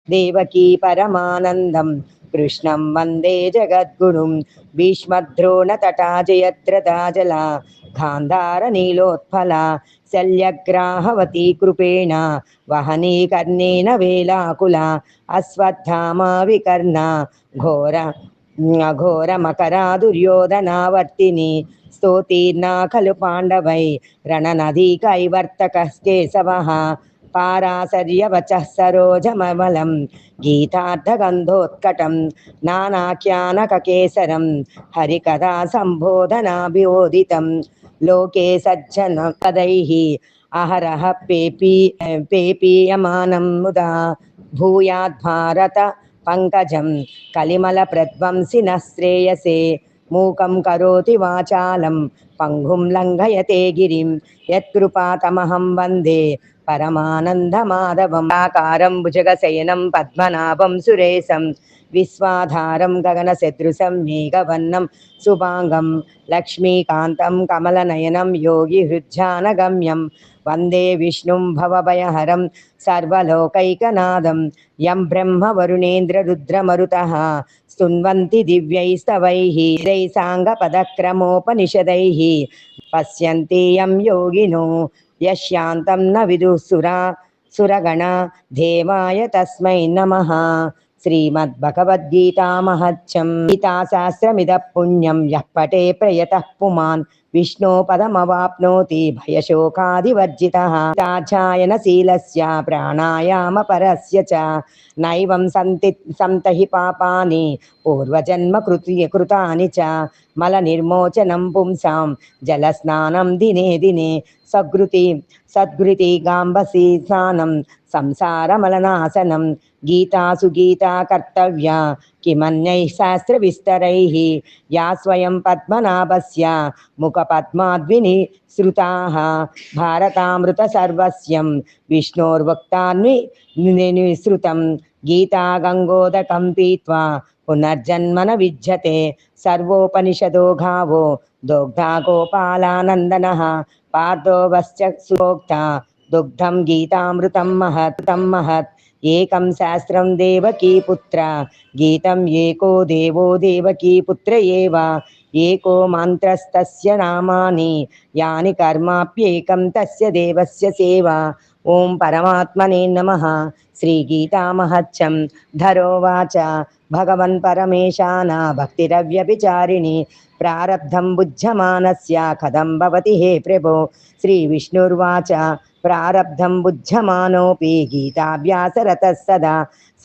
దేవకీ పరమానందం కృష్ణం వందే జగద్గురుం భీష్మద్రోణతటా జయత్రదాజలా గాంధార నీలోత్ఫల శల్యగ్రాహవతీ కృపేణ వహనీ కర్ణేన వేలాకుల అశ్వత్థామా వికర్ణ ఘోర ఘోర మకరా దుర్యోధనావర్తిని స్తోతీర్ణా ఖలు పాండవై రణనదీ కైవర్తక కేశవ పారాశర్యవచః సరోజమమలం గీతార్థగంధోత్కటం నానాఖ్యానకకేసరం హరికథా సంబోధనాభివోదితం లోకే సజ్జన పదైః అహరః పేపీయమానం ముదా భూయాద్భారత పంకజం కలిమల ప్రధ్వంసినః శ్రేయసే మూకం కరోతి వాచాలం పంగుం లంఘయతే గిరిం యత్కృపాతమహం వందే పరమానందమాధవం ఆకారం భుజగశయనం పద్మనాభం సురేశం విశ్వాధారం గగనసదృశం మేఘవర్ణం శుభాంగం లక్ష్మీకాంతం కమలనయనం యోగి హృజ్జానగమ్యం వందే విష్ణుం భవభయహరం సర్వలోకైకనాథం యం బ్రహ్మ వరుణేంద్ర రుద్రమరుతః స్తున్వంతి దివ్యైస్తవైః సాంగపదక్రమోపనిషదైః పశ్యంతి యం యోగినో యశ్యాంతం న విదుః సురగణ దేవాయ తస్మై నమః. శ్రీమద్భగవద్గీతామహత్యం గీతాశాస్త్రమిదః పుణ్యం యః పఠే ప్రయతః పుమాన్ విష్ణో పదమవాప్నోతి భయశోకాదివర్జితః. తాధ్యాయనశీలస్య ప్రాణాయామపరస్య చ నైవం సంతహి పాపాని పూర్వజన్మ కృతాని చ మలనిర్మోచనం పుంసాం జలస్నానం దినే దినే సద్గృతి గాంబసీ స్నానం సంసారమలనాశనం. గీతాసు గీతా కర్తవ్య కిమన్యైః శాస్త్రవిస్తరైః యా స్వయం పద్మనాభస్య ముఖపద్మాద్వినిసృతాః భారతామృత సర్వస్యం విష్ణోర్వక్తాన్వినిసృతం. గీతా గంగోదకం పీత్వా పునర్జన్మన విద్యతే సర్వోపనిషదో గావో దోగ్ధా గోపాలానందనః పార్థో వశ్చ సూక్త దుగ్ధం గీతామృతం మహత్. ఏకం శాస్త్రం దేవకీ పుత్ర గీతం ఏకో దేవో దేవకీ పుత్ర ఏవ ఏకో మంత్రస్తస్య నామాని యాని కర్మాప్యేకం తస్య దేవస్య సేవ. ఓం పరమాత్మనే నమః. శ్రీగీతామహత్యం ధరోవాచ భగవన్ పరమేశాన భక్తిరవ్యభిచారిణి ప్రారబ్ధం బుజ్యమానస్య కథం భవతి హే ప్రభో. శ్రీ విష్ణుర్వాచ ప్రారబ్ధం బుజ్యమానోపి గీతాభ్యాసరతః సదా